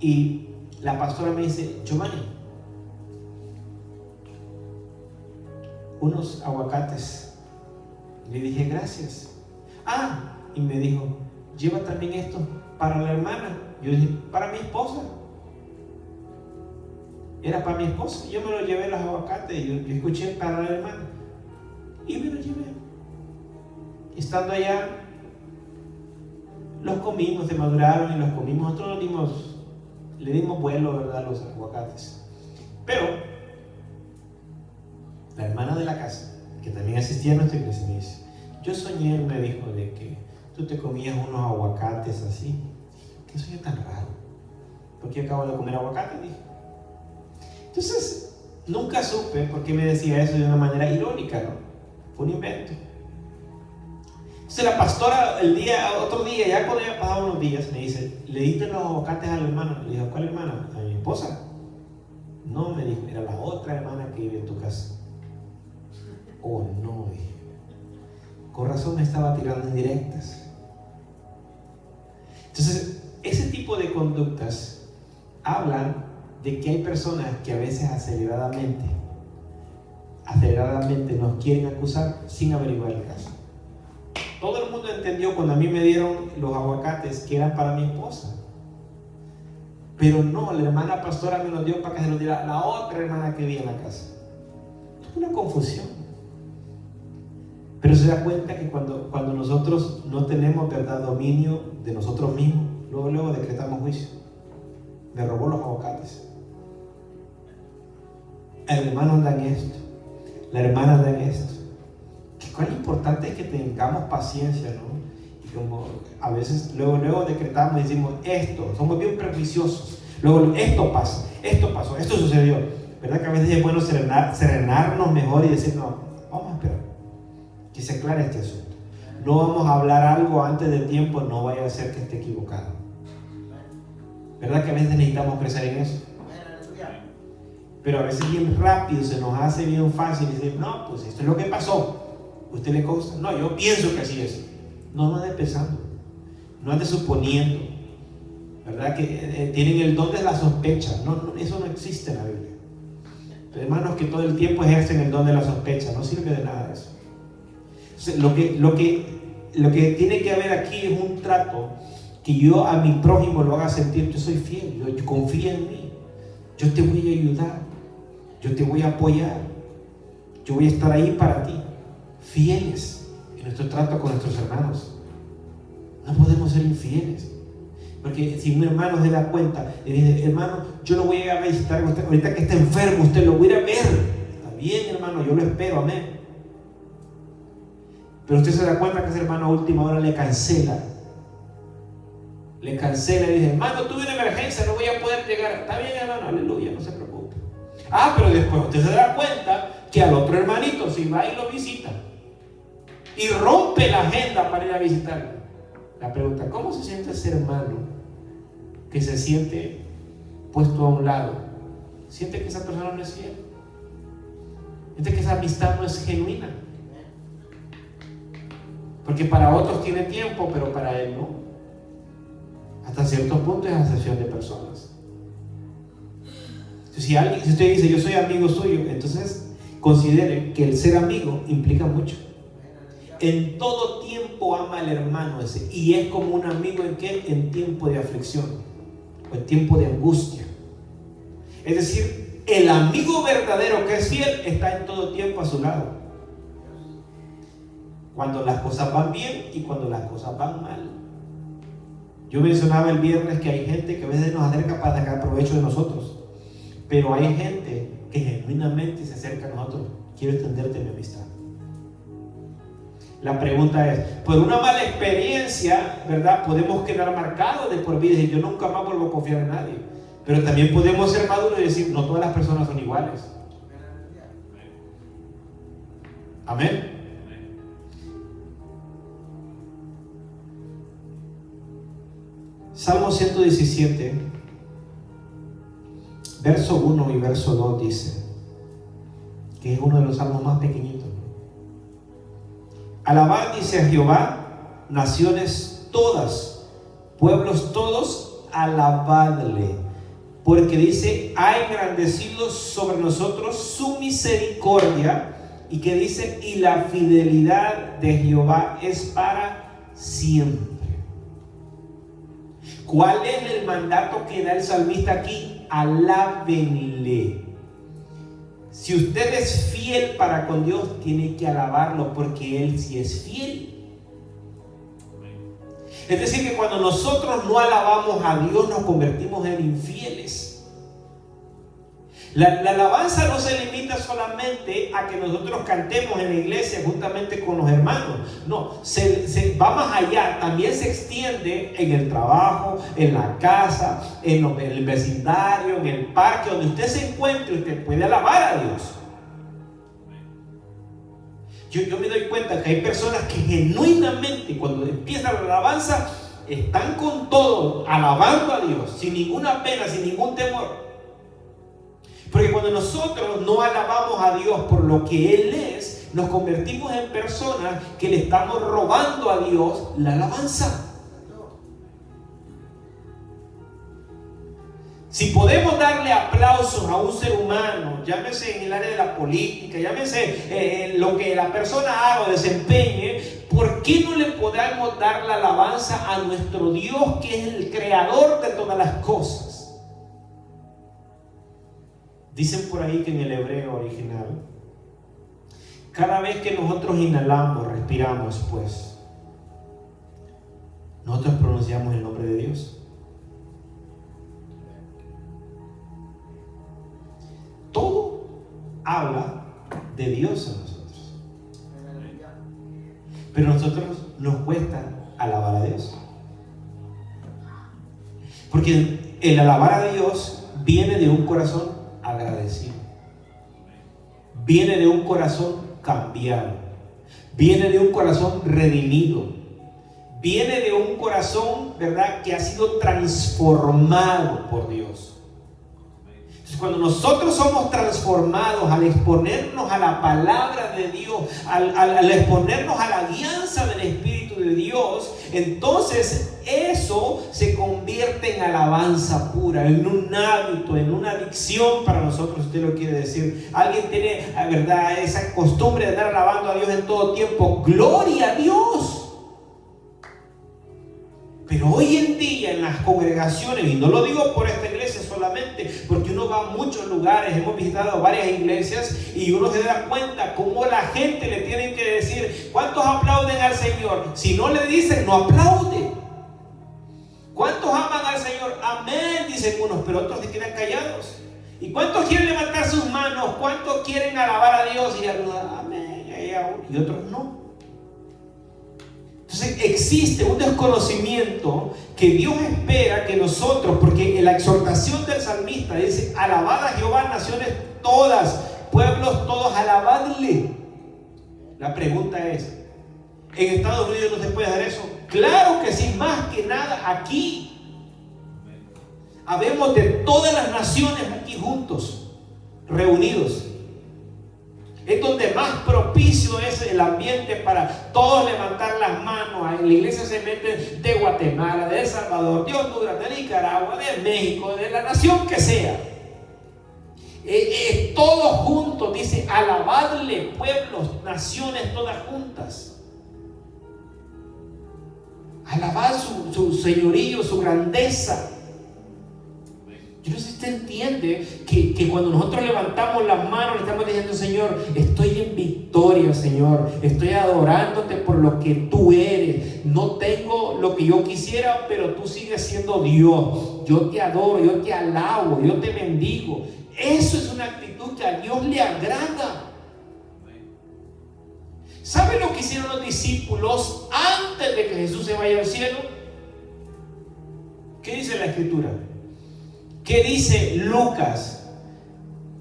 Y la pastora me dice, Giovanni, unos aguacates. Le dije, gracias. Y me dijo, lleva también esto para la hermana. Yo dije, para mi esposa. Era para mi esposa. Yo me lo llevé los aguacates. Yo escuché para la hermana. Y me lo llevé. Estando allá, los comimos, se maduraron y los comimos. Nosotros le dimos vuelo, ¿verdad?, a los aguacates. Pero la hermana de la casa, que también asistía a nuestra iglesia, me dice, yo soñé, me dijo, de que tú te comías unos aguacates así. ¿Qué sueño tan raro? Porque yo acabo de comer aguacate, dije. Entonces, nunca supe por qué me decía eso de una manera irónica, ¿no? Fue un invento. Entonces la pastora otro día, ya cuando había pasado unos días, me dice, ¿le diste los aguacates al hermano? Le dije, ¿cuál hermana? A mi esposa. No, me dijo, era la otra hermana que vive en tu casa. Oh, no, dije. Con razón me estaba tirando indirectas. Entonces, ese tipo de conductas hablan de que hay personas que a veces aceleradamente nos quieren acusar sin averiguar el caso. Todo el mundo entendió cuando a mí me dieron los aguacates que eran para mi esposa. Pero no, la hermana pastora me los dio para que se los diera la otra hermana que vivía en la casa. Es una confusión. Pero se da cuenta que cuando nosotros no tenemos verdad dominio de nosotros mismos, luego decretamos juicio. Me robó los aguacates. El hermano anda en esto, la hermana anda en esto. Cuán importante es que tengamos paciencia, ¿no? Y como a veces luego decretamos y decimos esto, somos bien prejuiciosos. Luego esto pasó, esto sucedió. ¿Verdad que a veces es bueno serenarnos mejor y decir, no, vamos a esperar que se aclare este asunto? No vamos a hablar algo antes de tiempo, no vaya a ser que esté equivocado. ¿Verdad que a veces necesitamos crecer en eso? Pero a veces bien rápido se nos hace bien fácil decir, no, pues esto es lo que pasó. ¿Usted le consta? No, yo pienso que así es. No ande pensando, no ande suponiendo. ¿Verdad que tienen el don de la sospecha? No, eso no existe en la Biblia. Pero hermanos que todo el tiempo ejercen el don de la sospecha, no sirve de nada eso. Entonces, lo que tiene que haber aquí es un trato que yo a mi prójimo lo haga sentir, yo soy fiel, yo confío en mí, yo te voy a ayudar, yo te voy a apoyar, yo voy a estar ahí para ti. Fieles en nuestro trato con nuestros hermanos. No podemos ser infieles, porque si un hermano se da cuenta y dice, hermano, yo lo voy a ir a visitar ahorita que está enfermo, usted lo voy a ir a ver. Está bien, hermano, yo lo espero, amén. Pero usted se da cuenta que ese hermano a última hora le cancela y dice, hermano, tuve una emergencia, no voy a poder llegar. Está bien, hermano, aleluya, no se preocupe. Pero después usted se da cuenta que al otro hermanito si va y lo visita y rompe la agenda para ir a visitarlo. La pregunta, ¿cómo se siente ese hermano que se siente puesto a un lado? ¿Siente que esa persona no es fiel? ¿Siente que esa amistad no es genuina? Porque para otros tiene tiempo, pero para él no. Hasta cierto punto es acepción de personas. Si usted dice, yo soy amigo suyo, entonces considere que el ser amigo implica mucho. En todo tiempo ama al hermano ese, y es como un amigo en que en tiempo de aflicción o en tiempo de angustia. Es decir, el amigo verdadero que es fiel está en todo tiempo a su lado, cuando las cosas van bien y cuando las cosas van mal. Yo mencionaba el viernes que hay gente que a veces nos acerca para sacar provecho de nosotros, pero hay gente que genuinamente se acerca a nosotros. Quiero extenderte mi amistad. La pregunta es, por una mala experiencia, ¿verdad? Podemos quedar marcados de por vida y yo nunca más vuelvo a confiar en nadie. Pero también podemos ser maduros y decir, no todas las personas son iguales. Amén. Salmo 117, verso 1 y verso 2 dice, que es uno de los salmos más pequeñitos. Alabad, dice, a Jehová, naciones todas, pueblos todos, alabadle, porque dice, ha engrandecido sobre nosotros su misericordia, y que dice, y la fidelidad de Jehová es para siempre. ¿Cuál es el mandato que da el salmista aquí? Alábenle. Si usted es fiel para con Dios, tiene que alabarlo porque Él sí es fiel. Es decir, que cuando nosotros no alabamos a Dios, nos convertimos en infieles. La alabanza no se limita solamente a que nosotros cantemos en la iglesia juntamente con los hermanos. No, va más allá. También se extiende en el trabajo, en la casa, en el vecindario, en el parque, donde usted se encuentre, usted puede alabar a Dios. Yo me doy cuenta que hay personas que genuinamente cuando empieza la alabanza están con todo, alabando a Dios, sin ninguna pena, sin ningún temor. Porque cuando nosotros no alabamos a Dios por lo que Él es, nos convertimos en personas que le estamos robando a Dios la alabanza. Si podemos darle aplausos a un ser humano, llámese en el área de la política, llámese en lo que la persona haga o desempeñe, ¿por qué no le podemos dar la alabanza a nuestro Dios, que es el creador de todas las cosas? Dicen por ahí que en el hebreo original, cada vez que nosotros inhalamos, respiramos, pues, nosotros pronunciamos el nombre de Dios. Todo habla de Dios en nosotros. Pero a nosotros nos cuesta alabar a Dios. Porque el alabar a Dios viene de un corazón agradecido. Viene de un corazón cambiado. Viene de un corazón redimido. Viene de un corazón, ¿verdad?, que ha sido transformado por Dios. Cuando nosotros somos transformados al exponernos a la palabra de Dios, al exponernos a la guianza del Espíritu de Dios, entonces eso se convierte en alabanza pura, en un hábito, en una adicción para nosotros, si usted lo quiere decir. Alguien tiene, la verdad, esa costumbre de estar alabando a Dios en todo tiempo. ¡Gloria a Dios! Pero hoy en día en las congregaciones, y no lo digo por esta iglesia solamente, porque uno va a muchos lugares, hemos visitado varias iglesias y uno se da cuenta cómo la gente le tiene que decir: ¿cuántos aplauden al Señor? Si no le dicen, no aplaude. ¿Cuántos aman al Señor? Amén, dicen unos, pero otros se quedan callados. ¿Y cuántos quieren levantar sus manos? ¿Cuántos quieren alabar a Dios? Y algunos, amén, y otros no. Entonces existe un desconocimiento que Dios espera que nosotros, porque en la exhortación del salmista dice: alabad a Jehová, naciones todas, pueblos todos, alabadle. La pregunta es: ¿en Estados Unidos no se puede hacer eso? Claro que sí, más que nada aquí. Habemos de todas las naciones aquí juntos, reunidos. Es donde más propicio es el ambiente para todos levantar las manos. En la iglesia se meten de Guatemala, de El Salvador, de Honduras, de Nicaragua, de México, de la nación que sea. Todos juntos, dice: alabadle, pueblos, naciones, todas juntas. Alabad su señorío, su grandeza. Yo no sé si usted entiende que cuando nosotros levantamos las manos le estamos diciendo: Señor, estoy en victoria, Señor, estoy adorándote por lo que tú eres. No tengo lo que yo quisiera, pero tú sigues siendo Dios. Yo te adoro, yo te alabo, yo te bendigo. Eso es una actitud que a Dios le agrada. ¿Sabe lo que hicieron los discípulos antes de que Jesús se vaya al cielo? ¿Qué dice la Escritura? ¿Qué dice Lucas?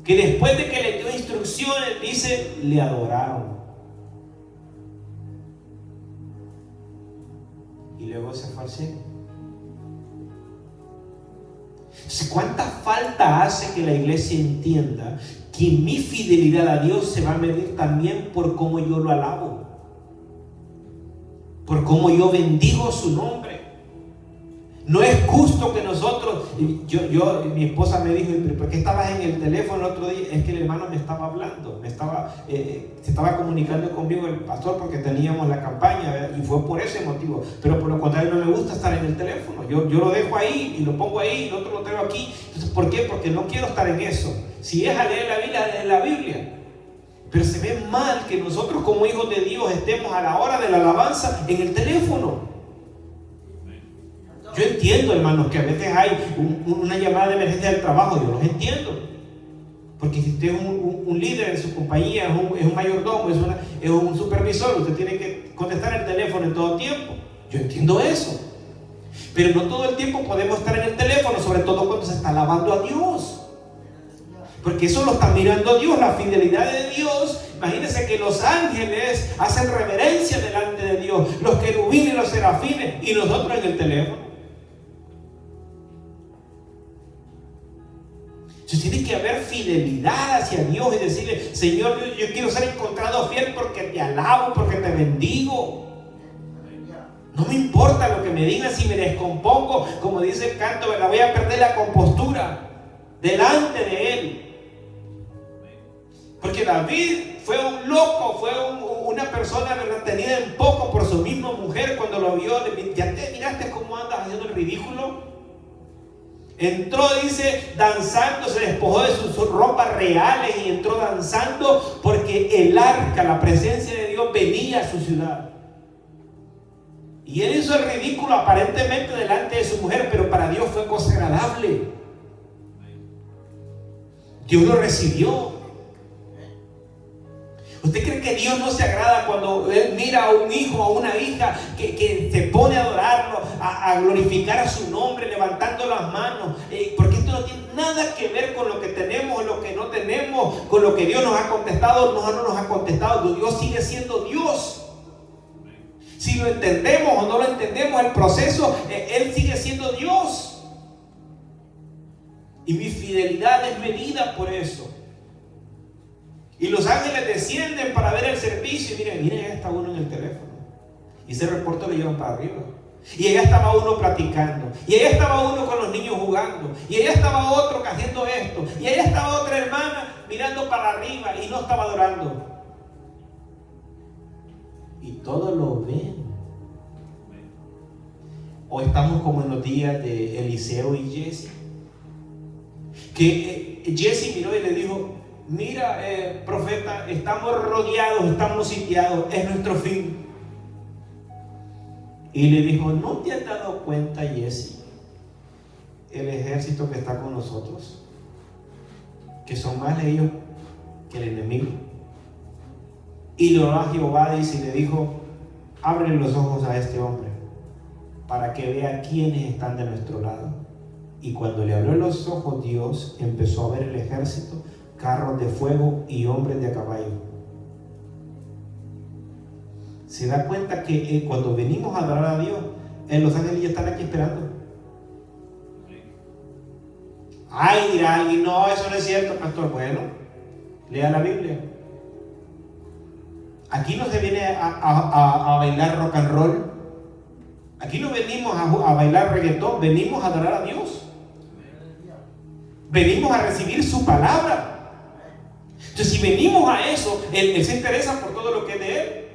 Que después de que le dio instrucciones, dice, le adoraron. Y luego se fue al cielo. ¿Cuánta falta hace que la iglesia entienda que mi fidelidad a Dios se va a medir también por cómo yo lo alabo, por cómo yo bendigo su nombre? No es justo que nosotros, mi esposa me dijo: ¿por qué estabas en el teléfono el otro día? Es que el hermano me estaba hablando, se estaba comunicando conmigo el pastor, porque teníamos la campaña, ¿verdad? Y fue por ese motivo. Pero por lo contrario, no me gusta estar en el teléfono. Yo lo dejo ahí y lo pongo ahí, y el otro lo traigo aquí. Entonces, ¿por qué? Porque no quiero estar en eso. Si es a leer la Biblia, leer la Biblia. Pero se ve mal que nosotros como hijos de Dios estemos a la hora de la alabanza en el teléfono. Yo entiendo, hermanos, que a veces hay una llamada de emergencia del trabajo. Yo los entiendo. Porque si usted es un líder en su compañía, es un mayordomo, es un supervisor, usted tiene que contestar el teléfono en todo tiempo. Yo entiendo eso. Pero no todo el tiempo podemos estar en el teléfono, sobre todo cuando se está alabando a Dios. Porque eso lo está mirando Dios, la fidelidad de Dios. Imagínense que los ángeles hacen reverencia delante de Dios, los querubines y los serafines, y nosotros en el teléfono. Entonces tiene que haber fidelidad hacia Dios y decirle: Señor, yo quiero ser encontrado fiel porque te alabo, porque te bendigo. No me importa lo que me digan, si me descompongo, como dice el canto, ¿verdad? Voy a perder la compostura delante de Él. Porque David fue un loco, fue una persona, ¿verdad?, tenida en poco por su misma mujer. Cuando lo vio, ¿ya te miraste cómo andas haciendo el ridículo? Entró, dice, danzando, se despojó de sus ropas reales y entró danzando porque el arca, la presencia de Dios, venía a su ciudad. Y él hizo el ridículo aparentemente delante de su mujer, pero para Dios fue cosa agradable. Dios lo recibió. ¿Usted cree que Dios no se agrada cuando Él mira a un hijo o a una hija que se pone a adorarlo, a glorificar a su nombre, levantando las manos? Porque esto no tiene nada que ver con lo que tenemos o lo que no tenemos, con lo que Dios nos ha contestado o no nos ha contestado. Dios sigue siendo Dios. Si lo entendemos o no lo entendemos, el proceso, Él sigue siendo Dios. Y mi fidelidad es medida por eso. Y los ángeles descienden para ver el servicio. Y miren, allá está uno en el teléfono. Y ese reporte lo llevan para arriba. Y allá estaba uno platicando. Y allá estaba uno con los niños jugando. Y allá estaba otro haciendo esto. Y allá estaba otra hermana mirando para arriba y no estaba adorando. Y todos lo ven. O estamos como en los días de Eliseo y Jesse. Que Jesse miró y le dijo: mira, profeta, estamos rodeados, estamos sitiados, es nuestro fin. Y le dijo: ¿no te has dado cuenta, Jesse, el ejército que está con nosotros, que son más ellos que el enemigo? Y le oró a Jehová, dice, y le dijo: ábrele los ojos a este hombre para que vea quiénes están de nuestro lado. Y cuando le abrió los ojos Dios, empezó a ver el ejército, carros de fuego y hombres de a caballo. Se da cuenta que cuando venimos a adorar a Dios, los ángeles ya están aquí esperando. Ay, dirá alguien: no, eso no es cierto, pastor. Bueno, lea la Biblia. Aquí no se viene a bailar rock and roll. Aquí no venimos a bailar reggaetón. Venimos a adorar a Dios. Venimos a recibir su palabra. Entonces, si venimos a eso, Él se interesa por todo lo que es de Él.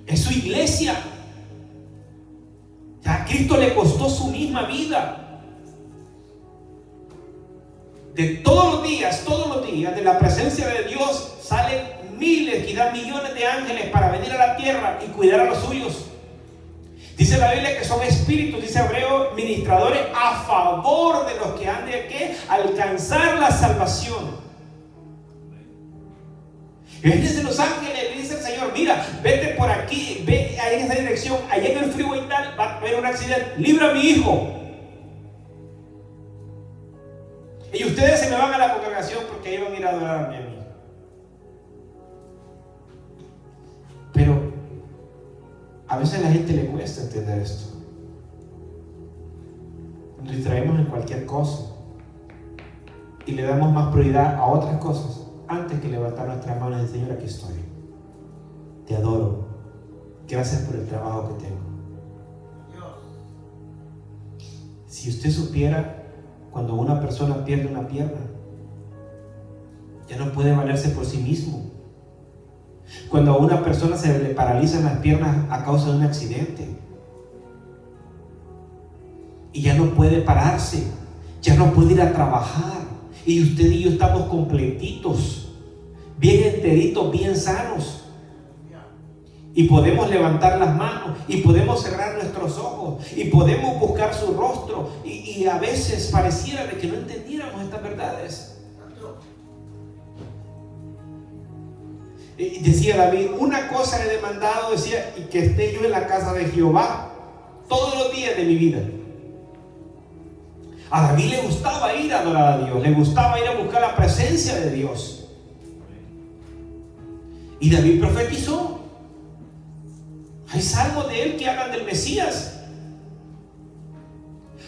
Es su iglesia. A Cristo le costó su misma vida. De todos los días, de la presencia de Dios salen miles, quizás millones de ángeles para venir a la tierra y cuidar a los suyos. Dice la Biblia que son espíritus, dice Hebreo, ministradores a favor de los que han de ¿qué? Alcanzar la salvación. Fíjense, los ángeles le dice el Señor: mira, vete por aquí, ve ahí en esa dirección, allá en el freeway tal, va a haber un accidente, libra a mi hijo. Y ustedes se me van a la congregación porque ellos van a ir a adorarme a mí. Pero a veces a la gente le cuesta entender esto. Nos distraemos en cualquier cosa y le damos más prioridad a otras cosas antes que levantar nuestras manos y decir: Señor, aquí estoy, te adoro, gracias por el trabajo que tengo. Si usted supiera, cuando una persona pierde una pierna, ya no puede valerse por sí mismo. Cuando a una persona se le paralizan las piernas a causa de un accidente y ya no puede pararse, ya no puede ir a trabajar, y usted y yo estamos completitos, bien enteritos, bien sanos, y podemos levantar las manos y podemos cerrar nuestros ojos y podemos buscar su rostro, y a veces pareciera de que no entendiéramos estas verdades. Y decía David: una cosa he demandado, decía, y que esté yo en la casa de Jehová todos los días de mi vida, A David le gustaba ir a adorar a Dios, le gustaba ir a buscar la presencia de Dios. Y David profetizó. Hay salmos de él que hablan del Mesías.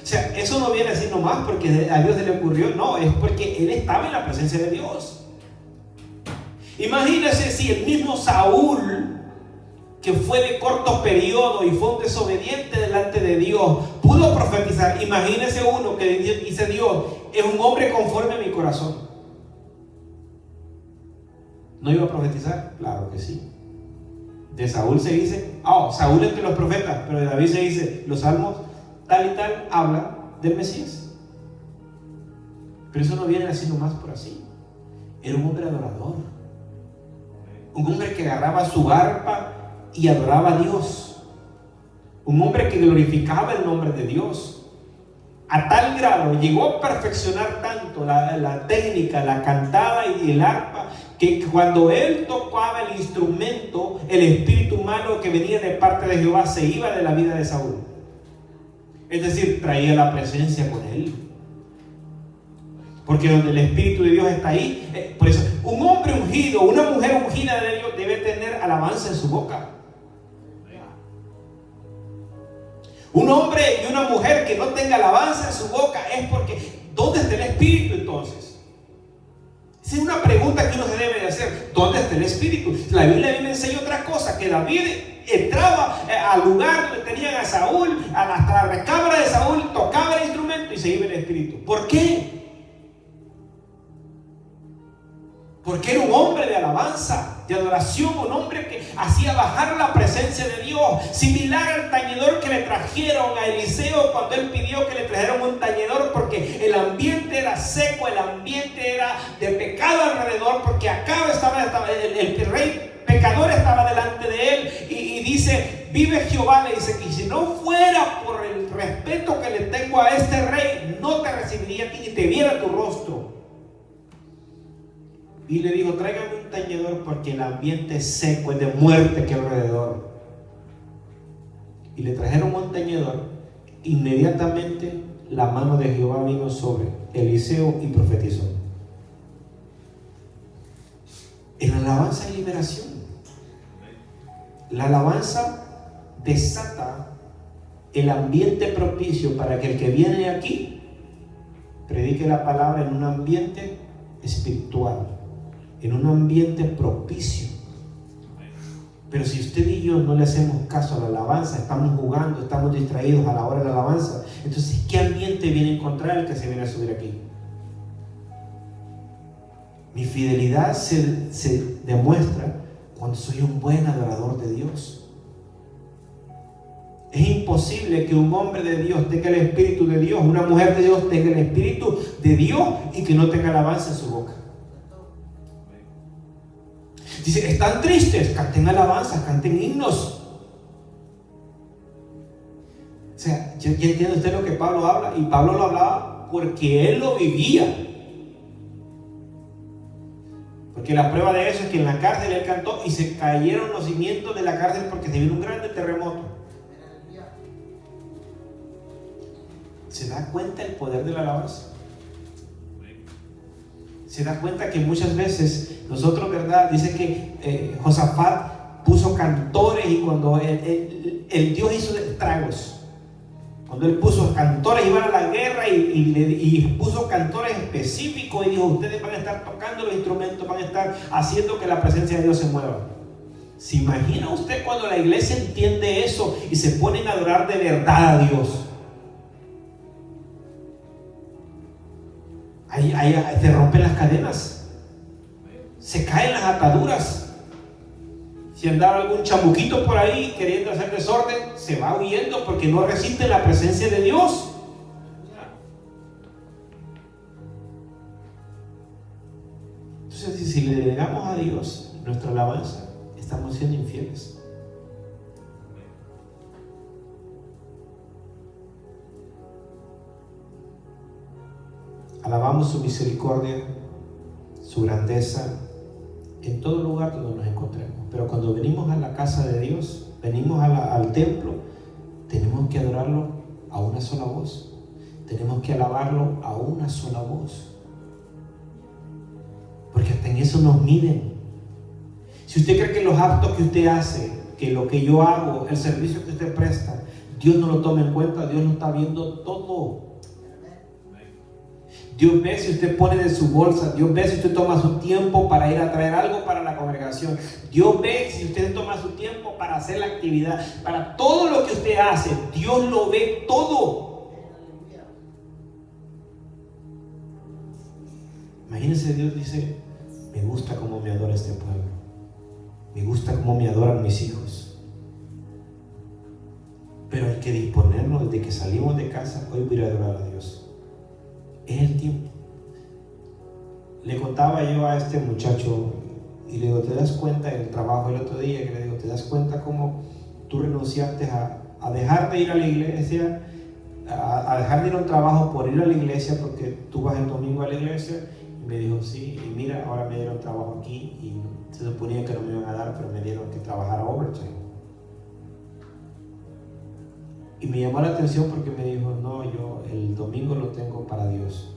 O sea, eso no viene así nomás porque a Dios se le ocurrió. No, es porque él estaba en la presencia de Dios. Imagínense si el mismo Saúl, que fue de corto periodo y fue un desobediente delante de Dios, pudo profetizar. Imagínese uno que dice Dios, es un hombre conforme a mi corazón. ¿No iba a profetizar? Claro que sí. De Saúl se dice, Saúl entre los profetas, pero de David se dice, los salmos tal y tal hablan del Mesías. Pero eso no viene así nomás por así. Era un hombre adorador, un hombre que agarraba su arpa y adoraba a Dios, un hombre que glorificaba el nombre de Dios. A tal grado llegó a perfeccionar tanto la técnica, la cantada y el arpa, que cuando él tocaba el instrumento, el espíritu malo que venía de parte de Jehová se iba de la vida de Saúl. Es decir, traía la presencia con él. Porque donde el Espíritu de Dios está ahí, por eso, un hombre ungido, una mujer ungida de Dios debe tener alabanza en su boca. Un hombre y una mujer que no tenga alabanza en su boca es porque, ¿dónde está el Espíritu entonces? Esa es una pregunta que uno se debe de hacer. ¿Dónde está el Espíritu? La Biblia a mí me enseña otra cosa, que David entraba al lugar donde tenían a Saúl, hasta la recámara de Saúl, tocaba el instrumento y se iba el Espíritu. ¿Por qué? Porque era un hombre de alabanza, de adoración, un hombre que hacía bajar la presencia de Dios, similar al tañedor que le trajeron a Eliseo cuando él pidió que le trajeran un tañedor, porque el ambiente era seco, el ambiente era de pecado alrededor, porque acá estaba el rey pecador estaba delante de él, y dice, vive Jehová, le dice, que si no fuera por el respeto que le tengo a este rey, no te recibiría a ti ni te viera tu rostro. Y le dijo, tráigame un tañedor porque el ambiente es seco, es de muerte que alrededor. Y le trajeron un tañedor. Inmediatamente la mano de Jehová vino sobre Eliseo y profetizó. En la alabanza hay liberación. La alabanza desata el ambiente propicio para que el que viene aquí predique la palabra en un ambiente espiritual, en un ambiente propicio. Pero si usted y yo no le hacemos caso a la alabanza, estamos jugando, estamos distraídos a la hora de la alabanza, entonces ¿qué ambiente viene a encontrar el que se viene a subir aquí? Mi fidelidad se demuestra cuando soy un buen adorador de Dios. Es imposible que un hombre de Dios tenga el Espíritu de Dios, una mujer de Dios tenga el Espíritu de Dios y que no tenga alabanza en su boca. Dice, están tristes, canten alabanzas, canten himnos. O sea, ya entiende usted lo que Pablo habla, y Pablo lo hablaba porque él lo vivía. Porque la prueba de eso es que en la cárcel él cantó y se cayeron los cimientos de la cárcel porque se vino un grande terremoto. ¿Se da cuenta el poder de la alabanza? Se da cuenta que muchas veces nosotros, ¿verdad? Dice que Josafat puso cantores, y cuando el Dios hizo estragos, cuando él puso cantores, iban a la guerra y puso cantores específicos y dijo, ustedes van a estar tocando los instrumentos, van a estar haciendo que la presencia de Dios se mueva. ¿Se imagina usted cuando la iglesia entiende eso y se ponen a adorar de verdad a Dios? Ahí se rompen las cadenas, se caen las ataduras. Si andaba algún chamuquito por ahí queriendo hacer desorden, se va huyendo porque no resiste la presencia de Dios. Entonces, si le delegamos a Dios nuestra alabanza, estamos siendo infieles. Alabamos su misericordia, su grandeza, en todo lugar donde nos encontremos. Pero cuando venimos a la casa de Dios, venimos al templo, tenemos que adorarlo a una sola voz. tenemos que alabarlo a una sola voz. Porque hasta en eso nos miden. Si usted cree que los actos que usted hace, que lo que yo hago, el servicio que usted presta, Dios no lo toma en cuenta, Dios lo está viendo todo. Dios ve si usted pone de su bolsa, Dios ve si usted toma su tiempo para ir a traer algo para la congregación, Dios ve si usted toma su tiempo para hacer la actividad, para todo lo que usted hace, Dios lo ve todo. Imagínense, Dios dice, me gusta cómo me adora este pueblo, me gusta cómo me adoran mis hijos, pero hay que disponernos desde que salimos de casa. Hoy voy a adorar a Dios. Es el tiempo. Le contaba yo a este muchacho y le digo, ¿te das cuenta en el trabajo el otro día? Que le digo, ¿te das cuenta cómo tú renunciaste a dejar de ir a la iglesia, a dejar de ir a un trabajo por ir a la iglesia, porque tú vas el domingo a la iglesia? Y me dijo, sí, y mira, ahora me dieron trabajo aquí y se suponía que no me iban a dar, pero me dieron que trabajara overtime. Y me llamó la atención porque me dijo, no, yo el domingo lo tengo para Dios.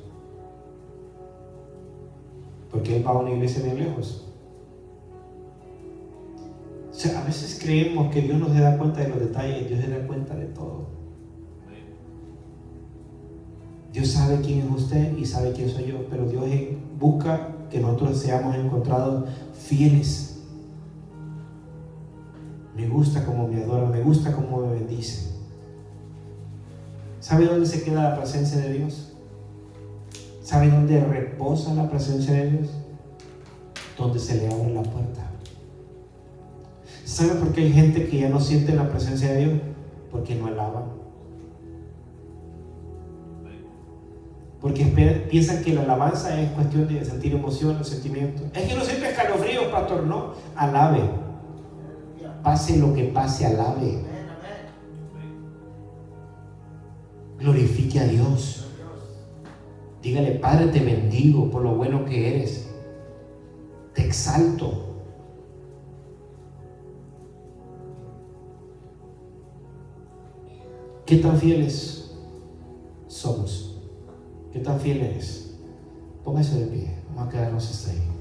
Porque él va a una iglesia bien lejos. O sea, a veces creemos que Dios no se da cuenta de los detalles, Dios se da cuenta de todo. Dios sabe quién es usted y sabe quién soy yo, pero Dios busca que nosotros seamos encontrados fieles. Me gusta cómo me adora, me gusta cómo me bendice. ¿Sabe dónde se queda la presencia de Dios? ¿Sabe dónde reposa la presencia de Dios? Donde se le abre la puerta. ¿Sabe por qué hay gente que ya no siente la presencia de Dios? Porque no alaban. Porque piensan que la alabanza es cuestión de sentir emociones, sentimientos. Es que no siempre escalofríos, pastor. No, alabe. Pase lo que pase, alabe. Glorifique a Dios. Dígale, Padre, te bendigo por lo bueno que eres. Te exalto. ¿Qué tan fieles somos? ¿Qué tan fiel eres? Póngase de pie. Vamos a quedarnos hasta ahí.